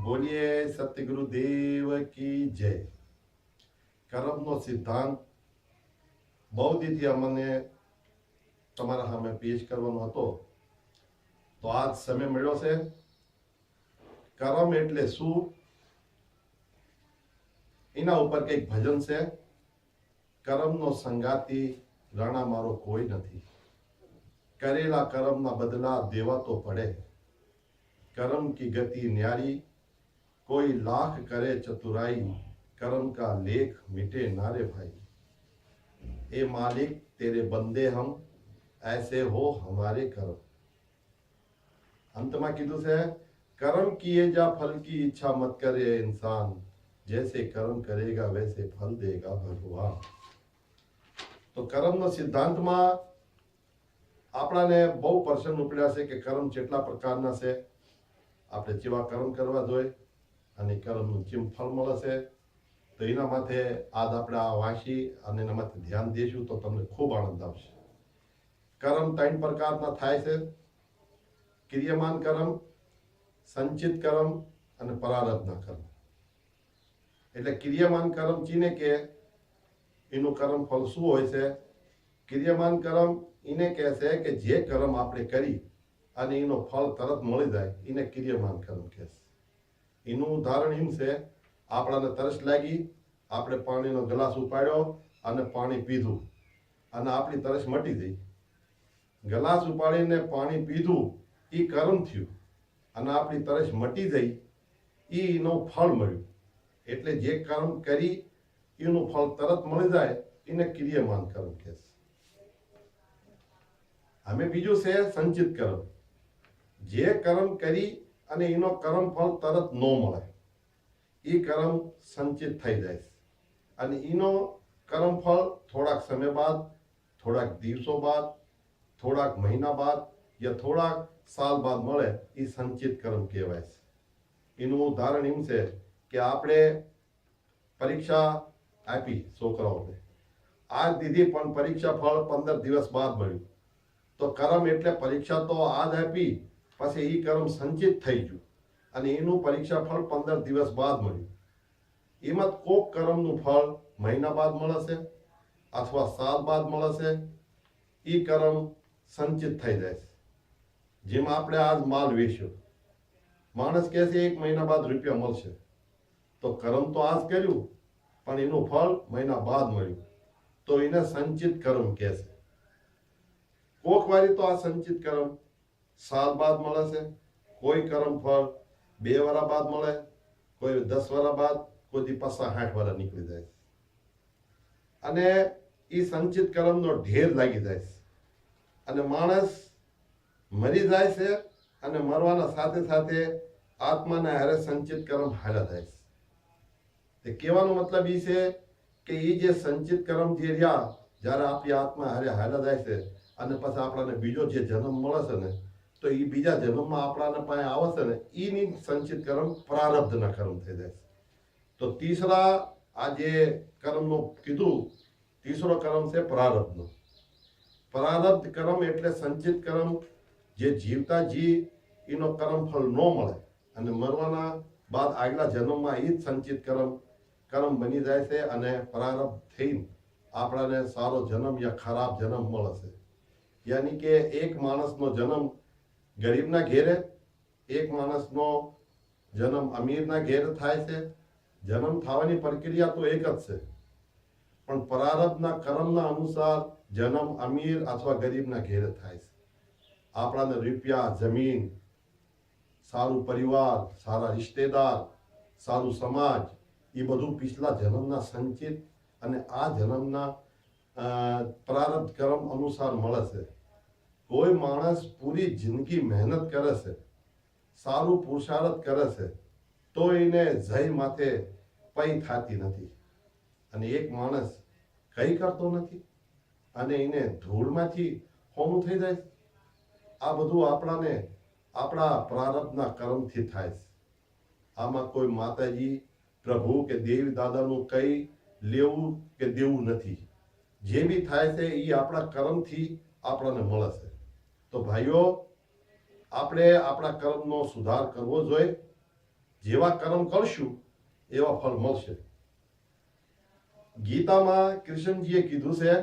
બોલીએ સતગુરુ દેવ કી જય। કર્મનો સિદ્ધાંત બહુ દીથી અમને તમારા સામે પેશ કરવાનો હતો, તો આજ સમય મળ્યો છે। કર્મ એટલે શું, એના ઉપર કંઈક ભજન છે। કર્મનો સંગાતી રાણા મારો કોઈ નથી, કરેલા કર્મના બદલા દેવા તો પડે। कर्म की गति न्यारी, कोई लाख करे चतुराई, कर्म का लेख मिटे नारे भाई। ए मालिक तेरे बंदे हम, ऐसे हो हमारे कर्म। अंत में कीधु से कर्म किए जा फल की इच्छा मत करे इंसान, जैसे कर्म करेगा वैसे फल देगा भगवान। तो कर्म नो सिद्धांत में आपणाने बहु प्रश्न उपड्या છે કે કર્મ કેટલા પ્રકારના છે, આપણે જેવા કર્મ કરવા જોઈએ અને કર્મનું જેમ ફળ મળે છે। તો એના માથે આજ આપણે આ વાંચી અને એના માથે ધ્યાન દેશું તો તમને ખૂબ આનંદ આવશે। કર્મ ત્રણ પ્રકારના થાય છે, ક્રિયમાન કર્મ, સંચિત કર્મ અને પ્રારબ્ધના કર્મ। એટલે ક્રિયમાન કર્મ ચીને કે એનું કર્મ ફળ શું હોય છે। ક્રિયમાન કર્મ એને કહે છે કે જે કર્મ આપણે કરી અને એનો ફળ તરત મળી જાય એને ક્રિયમાન કર્મ કહે છે। એનું ઉદાહરણ એમ છે, આપણાને તરસ લાગી, આપણે પાણીનો ગ્લાસ ઉપાડ્યો અને પાણી પીધું અને આપણી તરસ મટી ગઈ। ગ્લાસ ઉપાડીને પાણી પીધું એ કર્મ થયું અને આપણી તરસ મટી ગઈ, એનું ફળ મળ્યું। એટલે જે કર્મ કરી એનું ફળ તરત મળી જાય એને ક્રિયમાન કર્મ કહે છે। અમે બીજું છે સંચિત કર્મ। જે કર્મ કરી અને એનો કર્મ ફળ તરત ન મળે, એ કર્મ સંચિત થઈ જાય છે અને એનો કર્મ ફળ થોડાક સમય બાદ, થોડાક દિવસો બાદ, થોડાક મહિના બાદ યા થોડાક સાલ બાદ મળે, એ સંચિત કર્મ કહેવાય છે। એનું ઉદાહરણ એમ છે કે આપણે પરીક્ષા આપી છોકરાઓને, આજ દીધી પણ પરીક્ષા ફળ 15 દિવસ બાદ મળ્યું, તો કર્મ એટલે પરીક્ષા તો આજ આપી પછી એ કર્મ સંચિત થઈ ગયું અને એનું પરીક્ષા ફળ 15 દિવસ બાદ મળ્યું। એમાં કોક કર્મનું ફળ મહિના બાદ મળે છે અથવા સાલ બાદ મળે છે, એ કર્મ સંચિત થઈ જાય છે। જેમાં આપણે આજ માલ વેચ્યો, માણસ કહે છે 1 મહિના બાદ રૂપિયા મળશે, તો કર્મ તો આજ કર્યું પણ એનું ફળ મહિના બાદ મળ્યું, તો એને સંચિત કર્મ કહે છે। કોક વારી તો આ સંચિત કર્મ साल बाद મળે છે, કોઈ કર્મ ફળ 2 વર્ષ બાદ મળે, કોઈ 10 વર્ષ બાદ, કોઈ 50-60 વર્ષ નીકળી જાય છે અને એ સંચિત કર્મનો ઢેર લાગી જાય છે અને માણસ મરી જાય છે અને મરવાના સાથે સાથે આત્માને હારે સંચિત કર્મ હાલ્યા જાય છે। તે કહેવાનો મતલબ એ છે કે એ જે સંચિત કર્મ જે રહ્યા, જ્યારે આપણી આત્મા હારે હાલ્યા જાય છે અને પછી આપણને બીજો જે જન્મ મળે છે ને, તો એ બીજા જન્મમાં આપણાને પાસે આવે છે ને, એની સંચિત કર્મ પ્રારબ્ધના કર્મ થઈ જાય છે। તો તીસરા આ જે કર્મનો કીધું, तीसरो कर्म से प्रारब्धनो। प्रारब्ध कर्म એટલે સંચિત કર્મ જે જીવતા जी એનો કર્મ ફળ ન મળે અને મરવાના બાદ આગલા જન્મમાં એ જ સંચિત કર્મ બની જાય છે અને પ્રારબ્ધ થઈને આપણાને સારો જન્મ યા ખરાબ જન્મ મળે છે। યાની કે એક માણસનો જન્મ ગરીબના ઘેરે, એક માણસનો જન્મ અમીરના ઘેરે થાય છે। જન્મ થવાની પ્રક્રિયા તો એક જ છે, પણ પ્રારબ્ધના કર્મના અનુસાર જન્મ અમીર અથવા ગરીબના ઘેરે થાય છે। આપણાને રૂપિયા, જમીન, સારું પરિવાર, સારા रिश्तेदार, સારું સમાજ, એ બધું पिछला જન્મના સંચિત અને આ જન્મના પ્રારબ્ધ કર્મ અનુસાર મળે છે। કોઈ માણસ પૂરી જિંદગી મહેનત કરે છે, સારું પુરુષાર્થ કરે છે, તો એને જય માથે પૈ થતી નથી અને એક માણસ કઈ કરતો નથી અને એને ધૂળમાંથી હોમું થઈ જાય। આ બધું આપણાને આપણા પ્રારબ્ધના કર્મથી થાય છે। આમાં કોઈ માતાજી, પ્રભુ કે દેવી દાદાનું કઈ લેવું કે દેવું નથી। જે બી થાય છે એ આપણા કર્મથી આપણને મળે છે। તો ભાઈઓ, આપણે આપણા કર્મનો સુધાર કરવો જોઈએ જેવા કર્મ કરશું એવા ફળ મળશે. ગીતામાં કૃષ્ણજીએ કીધું છે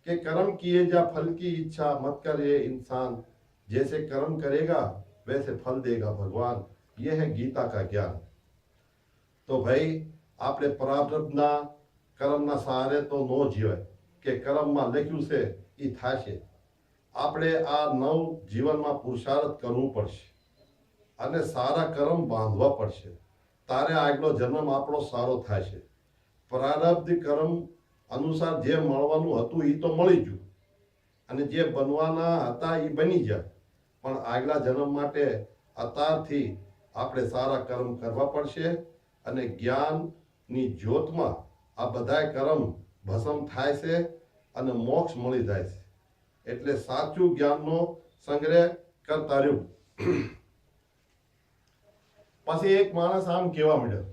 कि कर्म किए जा फल की इच्छा मत कर ये इंसान, जैसे कर्म करेगा वैसे फल देगा भगवान. ये है गीता का ज्ञान. तो भाई આપણે પ્રારબ્ધના કર્મના સહારે તો ન જીવાય કે કર્મમાં લખ્યું છે એ થશે. આપણે આ નવ જીવનમાં પુરુષાર્થ કરવું પડશે અને સારા કર્મ બાંધવા પડશે. તારે આગલો જન્મ આપણો સારો થશે. પ્રારબ્ધ કર્મ અનુસાર જે મળવાનું હતું એ તો મળી ગયું અને જે બનવાના હતા એ બની ગયા, પણ આગલા જન્મ માટે અત્યારથી આપણે સારા કર્મ કરવા પડશે અને જ્ઞાનની જ્યોતમાં આ બધા કર્મ ભસ્મ થાય છે અને મોક્ષ મળી જાય છે. એટલે સાચું જ્ઞાનનો સંગ્રહ કરતા રહ્યું. પછી એક માણસ આમ કહેવા માંડ્યો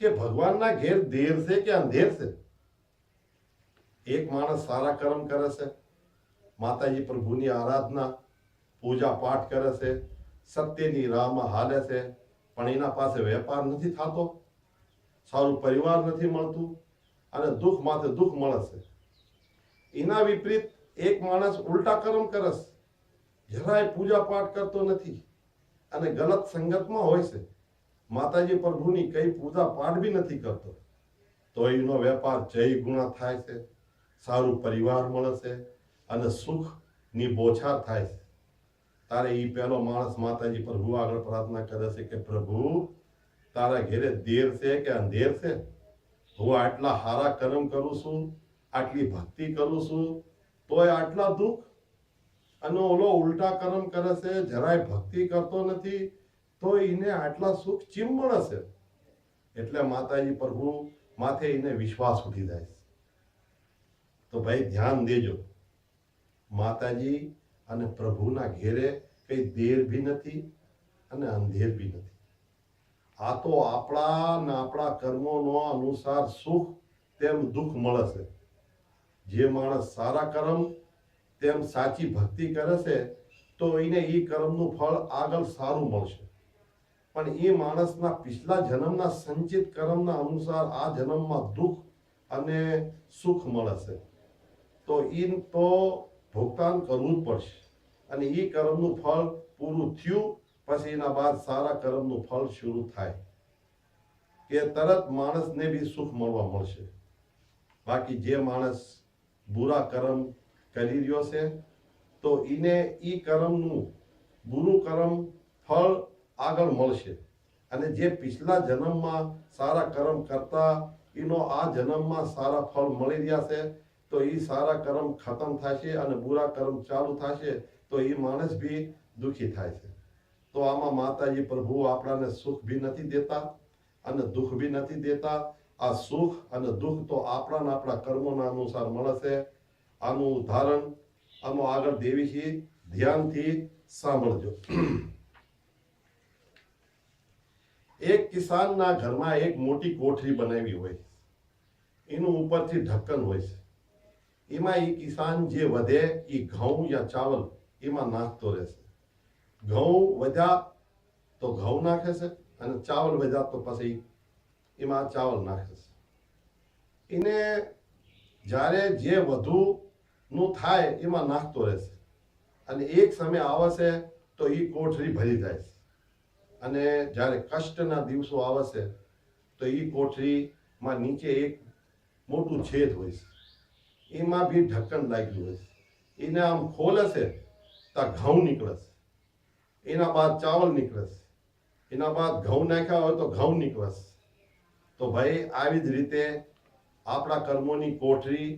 કે ભગવાનના ઘેર દેર છે કે અંધેર છે. એક માણસ સારા કર્મ કરે છે, માતાજી પ્રભુની આરાધના પૂજા પાઠ કરે છે, સત્યની રાહમાં હાલે છે, પણ એના પાસે વેપાર નથી થતો, સારું પરિવાર નથી મળતું અને દુઃખ માથે દુઃખ મળે છે. એના વિપરીત એક માણસ ઉલટા કર્મ કરે છે, જરાય પૂજા પાઠ કરતો નથી અને ગલત સંગતમાં હોય છે, માતાજી પ્રભુની કઈ પૂજા પાઠ બી નથી કરતો, તો એનો વેપાર જય ગુણા થાય છે, સારું પરિવાર મળે છે અને સુખની બોછાર થાય છે. તારે એ પહેલો માણસ માતાજી પ્રભુ આગળ પ્રાર્થના કરે છે કે પ્રભુ તારા ઘેરે દેર છે કે અંધેર છે? હું આટલા સારા કર્મ કરું છું, આટલી ભક્તિ કરું છું, તોય આટલા દુઃખ, અને ઓલો ઉલટા કર્મ કરે છે, જરાય ભક્તિ કરતો નથી, તો એને આટલા સુખ ચીમ મળે છે. એટલે માતાજી પ્રભુ માથે એને વિશ્વાસ ઉઠી જાય છે. તો ભાઈ ધ્યાન દેજો, માતાજી અને પ્રભુના ઘેરે કઈ દેર ભી નથી અને અંધેર ભી નથી. આ તો આપણા કર્મોનો અનુસાર સુખ તેમ દુઃખ મળે છે. જે માણસ સારા કર્મ તેમ સાચી ભક્તિ કરે છે તો એને એ કર્મનું ફળ આગળ સારું મળશે. પણ એ માણસના પિછલા જન્મના સંચિત કર્મના અનુસાર આ જન્મમાં દુઃખ અને સુખ મળે છે, તો એ તો ભુગતાન કરવું જ પડશે. અને એ કર્મનું ફળ પૂરું થયું પછી એના બાદ સારા કર્મનું ફળ શરૂ થાય કે તરત માણસને બી સુખ મળવા મળશે. બાકી જે માણસ બુરા કર્મ કરી રહ્યો છે તો એને એ કર્મનું બુરું કર્મ ફળ આગળ મળશે, અને જે પિછલા જન્મમાં સારા કર્મ કરતા એનો આ જન્મમાં સારા ફળ મળી રહ્યા છે, તો એ સારા કર્મ ખતમ થશે અને બુરા કર્મ ચાલુ થશે, તો એ માણસ બી દુઃખી થાય છે. તો આમાં માતાજી પ્રભુ આપણાને સુખ બી નથી દેતા અને દુઃખ બી નથી દેતા. આ સુખ અને દુઃખ તો આપણા કર્મોના અનુસાર મળે છે. આનું ઉદાહરણ આમાં આગળ દેવી છે, ધ્યાનથી સાંભળજો. એક કિસાનના ઘરમાં એક મોટી કોઠરી બનાવી હોય, એનું ઉપરથી ઢક્કન હોય છે. એમાં એ કિસાન જે વધે એ ઘઉં યા ચાવલ એમાં નાખતો રહેશે. ઘઉં વધ્યા તો ઘઉં નાખે છે અને ચાવલ વધ્યા તો પછી એમાં ચાવલ નાખે છે. એને જ્યારે જે વધુ નું થાય એમાં નાખતો રહેશે અને એક સમય આવે છે તો એ કોઠરી ભરી જાય છે. અને જ્યારે કષ્ટના દિવસો આવે છે તો એ કોઠરીમાં નીચે એક મોટું છેદ હોય છે, એમાં બી ઢક્કન લાગ્યું હોય છે. એને આમ ખોલે છે તો ઘઉં નીકળે છે, એના બાદ ચાવલ નીકળે છે, એના બાદ ઘઉં નાખ્યા હોય તો ઘઉં નીકળે છે. તો ભાઈ આવી જ રીતે આપણા કર્મોની કોઠરી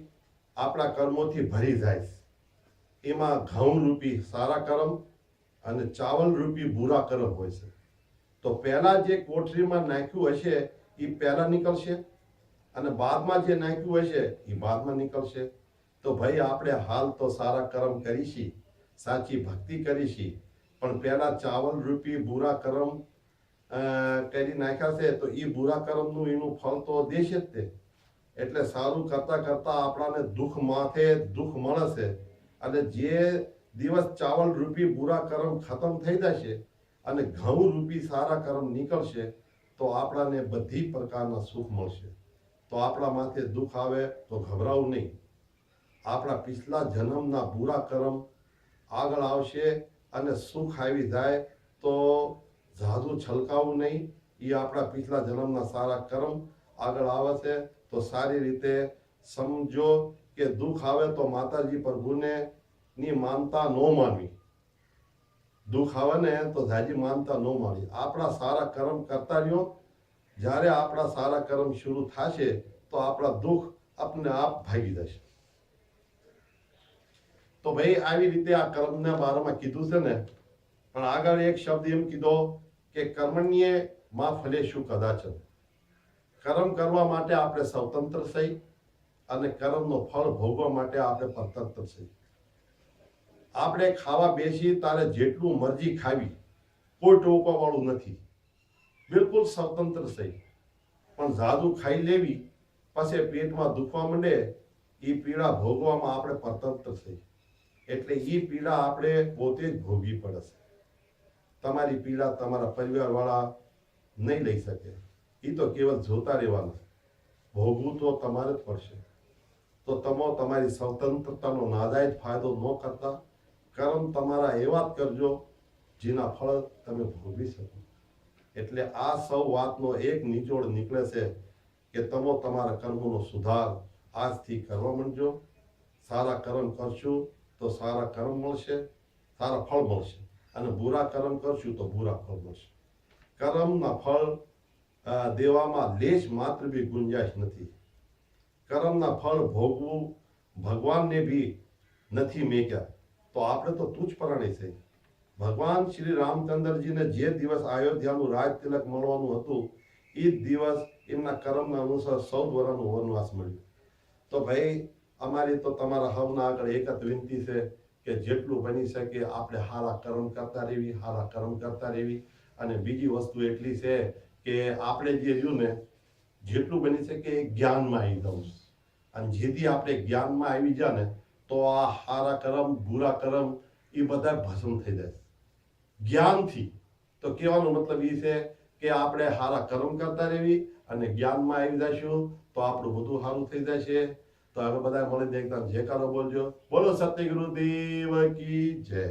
આપણા કર્મોથી ભરી જાય છે. એમાં ઘઉં રૂપી સારા કર્મ અને ચાવલ રૂપી બુરા કર્મ હોય છે. તો પહેલા જે કોઠરીમાં નાખ્યું હશે એ પહેલા નીકળશે અને બાદમાં જે નાખ્યું હશે એ બાદમાં નીકળશે. તો ભાઈ આપણે હાલ તો સારા કર્મ કરીશી, સાચી ભક્તિ કરીશી, પણ પહેલા ચાવલ રૂપી બુરા કર્મ કરી નાખ્યા છે તો એ બુરા કર્મનું એનું ફળ તો દેશે જ તે. એટલે સારું કરતા કરતા આપણાને દુઃખ માથે દુઃખ મળે છે અને જે દિવસ ચાવલ રૂપી બુરા કર્મ ખતમ થઈ જશે અને ઘઉં રૂપી સારા કર્મ નીકળશે તો આપણાને બધી પ્રકારના સુખ મળશે. તો આપણા માથે દુઃખ આવે તો ગભરાવું નહીં. આપણા પિછલા જન્મના બુરા કર્મ આગળ આવશે અને સુખ આવી જાય તો જાદુ છલકાવું નહીં. એ આપણા પિછલા જન્મના સારા કર્મ આગળ આવે છે. તો સારી રીતે સમજો કે દુઃખ આવે તો માતાજી પ્રભુને ની માનતા ન માનવી. દુઃખ આવે ને તો જાજી માનતા ન માનવી. આપણા સારા કર્મ કરતા રહ્યો. જ્યારે આપણા સારા કર્મ શરૂ થશે તો આપણા દુઃખ આપને આપ ભાગી જશે. તો ભાઈ આવી રીતે આ કર્મના બારામાં કીધું છે ને. પણ આગળ એક શબ્દ એમ કીધો કે કર્મણ્ય માં ફલેશુ કદાચન. કર્મ કરવા માટે આપણે સ્વતંત્ર થઈ અને કર્મનો ફળ ભોગવા માટે આપણે પરતંત્ર થઈ. આપણે ખાવા બેસી તારે જેટલું મરજી ખાવી, કોઈ ટોકવા વાળું નથી. બિલકુલ સ્વતંત્ર થઈ. પણ જાદુ ખાઈ લેવી પછી પેટમાં દુખવા માંડે, એ પીડા ભોગવામાં આપણે પરતંત્ર થઈ. એટલે એ પીડા આપણે પોતે જ ભોગવી પડે છે. તમારી પીડા તમારા પરિવાર વાળા નહીં લઈ શકે. એ તો કેવલ જોતા રહેવાના. ભોગવું તો તમારે જ પડશે. તો તમે તમારી સ્વતંત્રતાનો નાજાયજ ફાયદો ન કરતા કર્મ તમારા એવા જ કરજો જેના ફળ તમે ભોગવી શકો. એટલે આ સૌ વાતનો એક નિચોડ નીકળે છે કે તમે તમારા કર્મોનો સુધાર આજથી કરવા માંડજો. સારા કર્મ કરશું તો સારા કર્મ મળશે, સારા ફળ મળશે. અને બુરા કર્મ કરશું તો બુરા ફળ મળશે. કર્મના ફળ દેવામાં લેશ માત્ર બી ગુંજાઈશ નથી. કર્મના ફળ ભોગવું ભગવાનને બી નથી મેક્યા. તો આપણે તો તુચ્છ પ્રાણી છે. ભગવાન શ્રી રામચંદ્રજીને જે દિવસ અયોધ્યાનું રાજ તિલક મળવાનું હતું એ જ દિવસ એમના કર્મના અનુસાર 14 વર્ષનું વનવાસ મળ્યું. તો ભાઈ અમારી તો તમારા હવના આગળ એક જ વિનંતી છે કે જેટલું બની શકે આપણે સારા કર્મ કરતા રહેવી, સારા કર્મ કરતા રહેવી. અને બીજી વસ્તુ એટલી છે કે આપણે જે રહ્યું ને જેટલું બની શકે એ જ્ઞાનમાં આવી જવું. અને જેથી આપણે જ્ઞાનમાં આવી જાય ને તો આ સારા કર્મ બુરા કર્મ એ બધા ભસ્મ થઈ જાય જ્ઞાનથી. તો કહેવાનો મતલબ એ છે કે આપણે સારા કર્મ કરતા રહેવી અને જ્ઞાનમાં આવી જઈશું તો આપણું બધું સારું થઈ જશે. તો હવે બધા મળી એકદમ જયકારો બોલજો. બોલો સત્યગુરુ દેવ કી જય.